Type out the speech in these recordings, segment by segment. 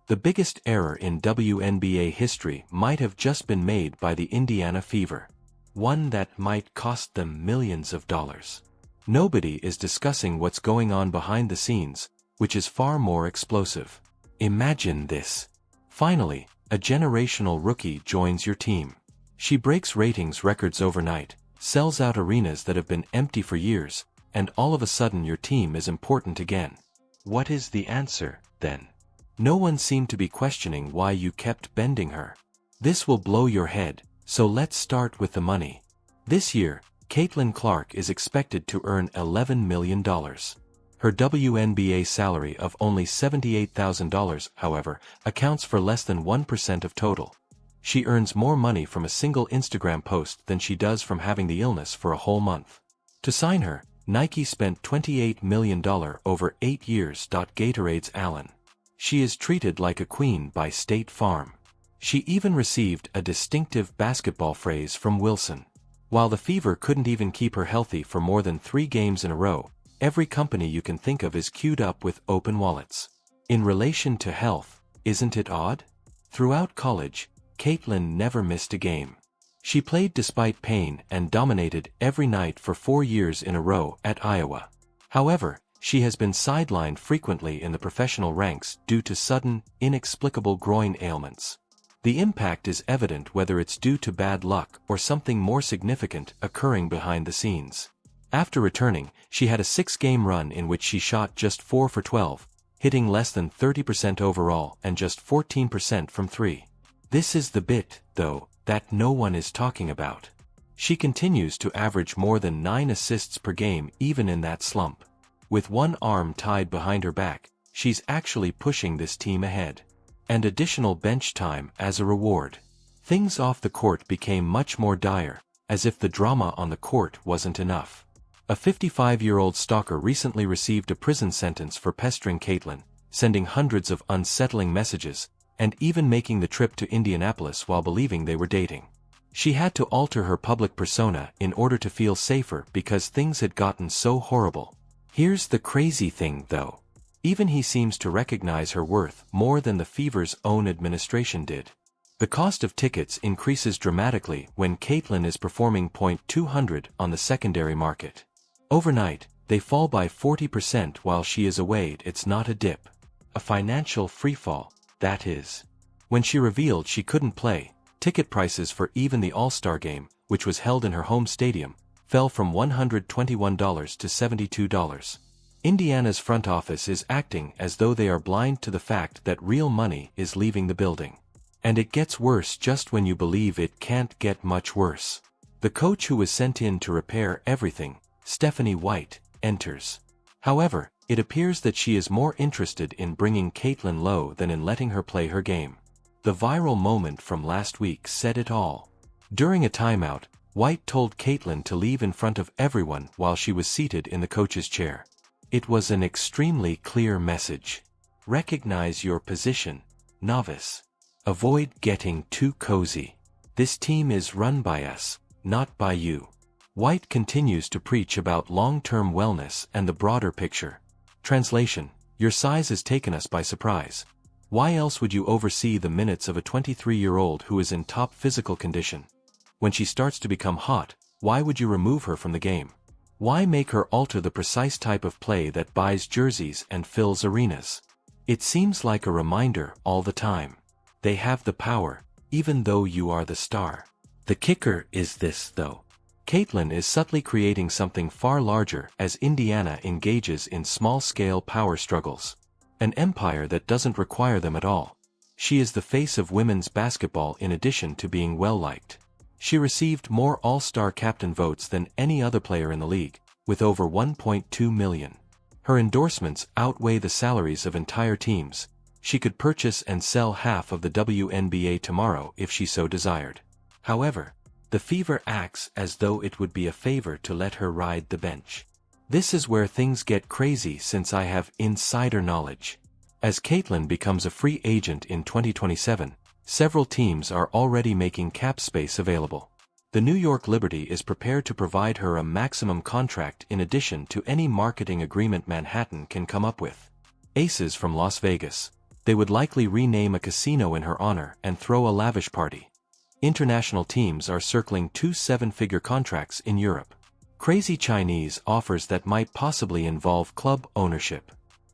The biggest error in WNBA history might have just been made by the Indiana Fever. One that might cost them millions of dollars. Nobody is discussing what's going on behind the scenes, which is far more explosive. Imagine this. Finally, a generational rookie joins your team. She breaks ratings records overnight, sells out arenas that have been empty for years, and all of a sudden your team is important again. What is the answer, then? No one seemed to be questioning why you kept bending her. This will blow your head, so let's start with the money. This year, Caitlin Clark is expected to earn $11 million. Her WNBA salary of only $78,000, however, accounts for less than 1% of total. She earns more money from a single Instagram post than she does from having the illness for a whole month. To sign her, Nike spent $28 million over 8 years. Gatorade's Allen. She is treated like a queen by State Farm. She even received a distinctive basketball phrase from Wilson. While the Fever couldn't even keep her healthy for more than 3 games in a row, every company you can think of is queued up with open wallets. In relation to health, isn't it odd? Throughout college, Caitlin never missed a game. She played despite pain and dominated every night for 4 years in a row at Iowa. However, she has been sidelined frequently in the professional ranks due to sudden, inexplicable groin ailments. The impact is evident whether it's due to bad luck or something more significant occurring behind the scenes. After returning, she had a 6-game run in which she shot just 4 for 12, hitting less than 30% overall and just 14% from 3. This is the bit, though, that no one is talking about. She continues to average more than 9 assists per game even in that slump. With one arm tied behind her back, she's actually pushing this team ahead. And additional bench time as a reward. Things off the court became much more dire, as if the drama on the court wasn't enough. A 55-year-old stalker recently received a prison sentence for pestering Caitlin, sending hundreds of unsettling messages, and even making the trip to Indianapolis while believing they were dating. She had to alter her public persona in order to feel safer because things had gotten so horrible. Here's the crazy thing, though. Even he seems to recognize her worth more than the Fever's own administration did. The cost of tickets increases dramatically when Caitlin is performing .200 on the secondary market. Overnight, they fall by 40% while she is away. It's not a dip. A financial freefall, that is. When she revealed she couldn't play, ticket prices for even the All-Star game, which was held in her home stadium, fell from $121 to $72. Indiana's front office is acting as though they are blind to the fact that real money is leaving the building. And it gets worse just when you believe it can't get much worse. The coach who was sent in to repair everything, Stephanie White, enters. However, it appears that she is more interested in bringing Caitlin low than in letting her play her game. The viral moment from last week said it all. During a timeout, White told Caitlin to leave in front of everyone while she was seated in the coach's chair. It was an extremely clear message. Recognize your position, novice. Avoid getting too cozy. This team is run by us, not by you. White continues to preach about long-term wellness and the broader picture. Translation: your size has taken us by surprise. Why else would you oversee the minutes of a 23-year-old who is in top physical condition? When she starts to become hot, why would you remove her from the game? Why make her alter the precise type of play that buys jerseys and fills arenas? It seems like a reminder all the time. They have the power, even though you are the star. The kicker is this, though. Caitlin is subtly creating something far larger as Indiana engages in small-scale power struggles. An empire that doesn't require them at all. She is the face of women's basketball in addition to being well-liked. She received more All-Star captain votes than any other player in the league, with over 1.2 million. Her endorsements outweigh the salaries of entire teams. She could purchase and sell half of the WNBA tomorrow if she so desired. However, the Fever acts as though it would be a favor to let her ride the bench. This is where things get crazy since I have insider knowledge. As Caitlin becomes a free agent in 2027, several teams are already making cap space available. The New York Liberty is prepared to provide her a maximum contract in addition to any marketing agreement Manhattan can come up with. Aces from Las Vegas. They would likely rename a casino in her honor and throw a lavish party. International teams are circling 2 seven-figure contracts in Europe. Crazy Chinese offers that might possibly involve club ownership.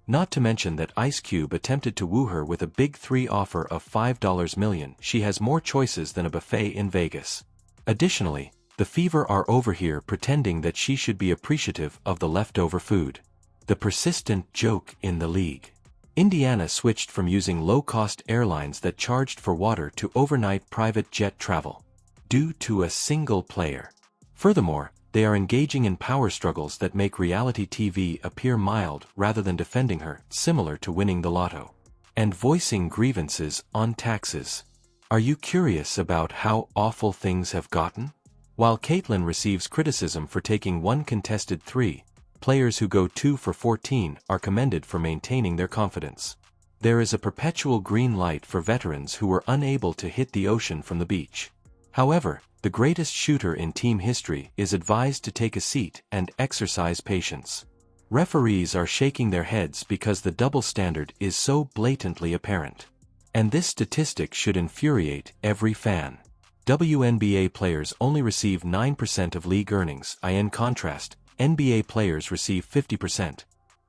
Not to mention that Ice Cube attempted to woo her with a big 3 offer of $5 million. She has more choices than a buffet in Vegas. Additionally, the Fever are over here pretending that she should be appreciative of the leftover food. The persistent joke in the league. Indiana switched from using low-cost airlines that charged for water to overnight private jet travel, due to a single player. Furthermore, they are engaging in power struggles that make reality TV appear mild rather than defending her, similar to winning the lotto. And voicing grievances on taxes. Are you curious about how awful things have gotten? While Caitlyn receives criticism for taking 1 contested 3, players who go 2 for 14 are commended for maintaining their confidence. There is a perpetual green light for veterans who were unable to hit the ocean from the beach. However, the greatest shooter in team history is advised to take a seat and exercise patience. Referees are shaking their heads because the double standard is so blatantly apparent. And this statistic should infuriate every fan. WNBA players only receive 9% of league earnings. In contrast, NBA players receive 50%.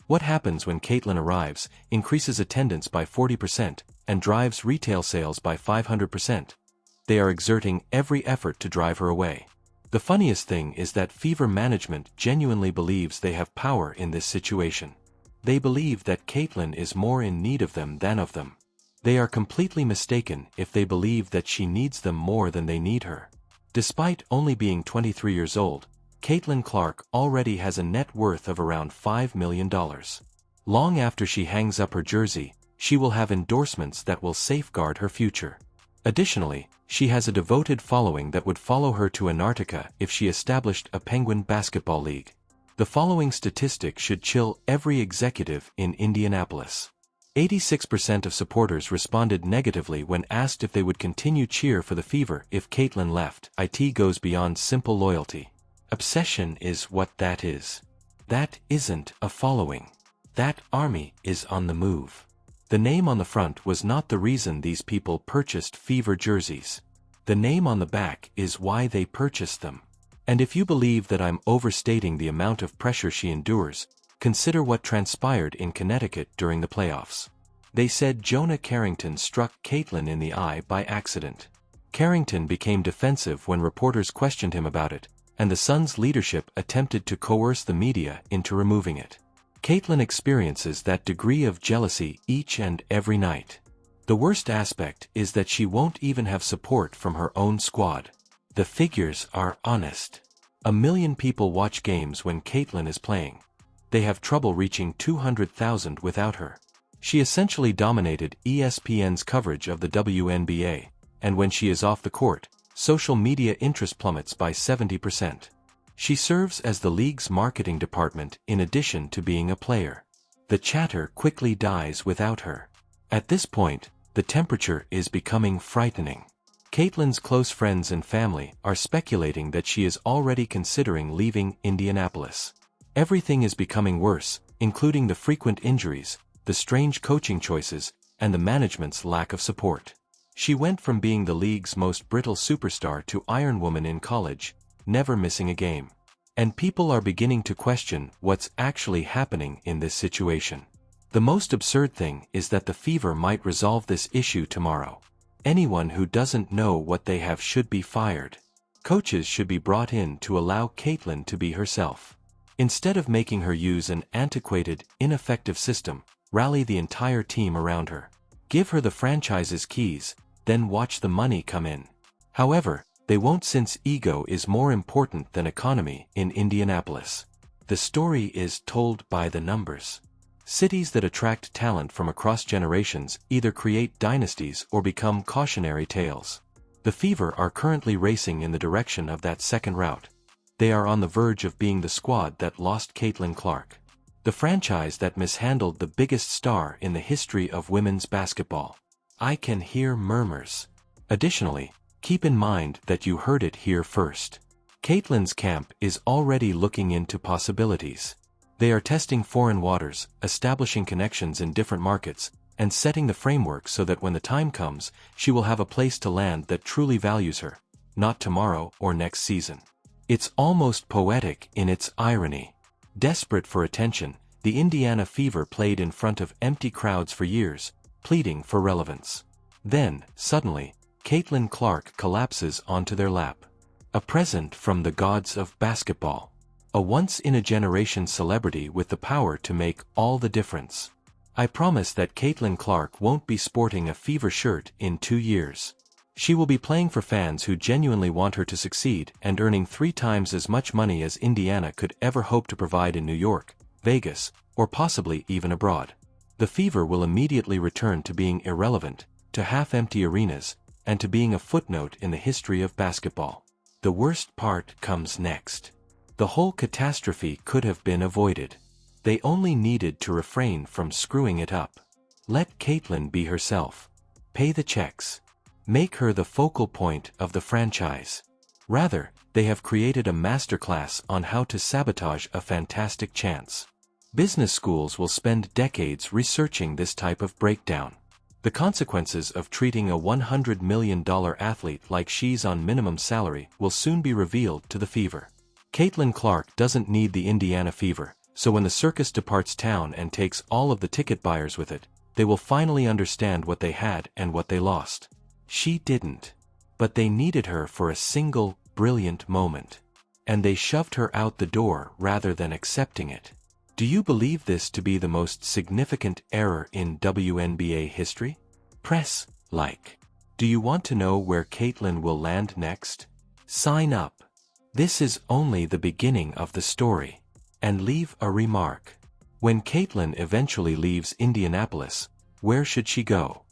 What happens when Caitlyn arrives, increases attendance by 40%, and drives retail sales by 500%? They are exerting every effort to drive her away. The funniest thing is that Fever management genuinely believes they have power in this situation. They believe that Caitlyn is more in need of them than of them. They are completely mistaken if they believe that she needs them more than they need her. Despite only being 23 years old, Caitlyn Clark already has a net worth of around $5 million. Long after she hangs up her jersey, she will have endorsements that will safeguard her future. Additionally, she has a devoted following that would follow her to Antarctica if she established a Penguin basketball league. The following statistic should chill every executive in Indianapolis. 86% of supporters responded negatively when asked if they would continue cheer for the Fever if Caitlyn left. It goes beyond simple loyalty. Obsession is what that is. That isn't a following. That army is on the move. The name on the front was not the reason these people purchased Fever jerseys. The name on the back is why they purchased them. And if you believe that I'm overstating the amount of pressure she endures, consider what transpired in Connecticut during the playoffs. They said Jonah Carrington struck Caitlyn in the eye by accident. Carrington became defensive when reporters questioned him about it, and the Suns' leadership attempted to coerce the media into removing it. Caitlyn experiences that degree of jealousy each and every night. The worst aspect is that she won't even have support from her own squad. The figures are honest. 1 million people watch games when Caitlyn is playing. They have trouble reaching 200,000 without her. She essentially dominated ESPN's coverage of the WNBA, and when she is off the court, social media interest plummets by 70%. She serves as the league's marketing department in addition to being a player. The chatter quickly dies without her. At this point, the temperature is becoming frightening. Caitlyn's close friends and family are speculating that she is already considering leaving Indianapolis. Everything is becoming worse, including the frequent injuries, the strange coaching choices, and the management's lack of support. She went from being the league's most brittle superstar to Iron Woman in college, never missing a game. And people are beginning to question what's actually happening in this situation. The most absurd thing is that the Fever might resolve this issue tomorrow. Anyone who doesn't know what they have should be fired. Coaches should be brought in to allow Caitlyn to be herself. Instead of making her use an antiquated, ineffective system, rally the entire team around her. Give her the franchise's keys, then watch the money come in. However, they won't, since ego is more important than economy in Indianapolis. The story is told by the numbers. Cities that attract talent from across generations either create dynasties or become cautionary tales. The Fever are currently racing in the direction of that second route. They are on the verge of being the squad that lost Caitlyn Clark. The franchise that mishandled the biggest star in the history of women's basketball. I can hear murmurs. Additionally, keep in mind that you heard it here first. Caitlyn's camp is already looking into possibilities. They are testing foreign waters, establishing connections in different markets, and setting the framework so that when the time comes, she will have a place to land that truly values her, not tomorrow or next season. It's almost poetic in its irony. Desperate for attention, the Indiana Fever played in front of empty crowds for years, pleading for relevance. Then, suddenly, Caitlin Clark collapses onto their lap. A present from the gods of basketball. A once-in-a-generation celebrity with the power to make all the difference. I promise that Caitlin Clark won't be sporting a Fever shirt in 2 years. She will be playing for fans who genuinely want her to succeed and earning 3 times as much money as Indiana could ever hope to provide in New York, Vegas, or possibly even abroad. The Fever will immediately return to being irrelevant, to half-empty arenas, and to being a footnote in the history of basketball. The worst part comes next. The whole catastrophe could have been avoided. They only needed to refrain from screwing it up. Let Caitlin be herself. Pay the checks. Make her the focal point of the franchise. Rather, they have created a masterclass on how to sabotage a fantastic chance. Business schools will spend decades researching this type of breakdown. The consequences of treating a $100 million athlete like she's on minimum salary will soon be revealed to the Fever. Caitlin Clark doesn't need the Indiana Fever, so when the circus departs town and takes all of the ticket buyers with it, they will finally understand what they had and what they lost. She didn't. But they needed her for a single, brilliant moment. And they shoved her out the door rather than accepting it. Do you believe this to be the most significant error in WNBA history? Press like. Do you want to know where Caitlin will land next? Sign up. This is only the beginning of the story. And leave a remark. When Caitlin eventually leaves Indianapolis, where should she go?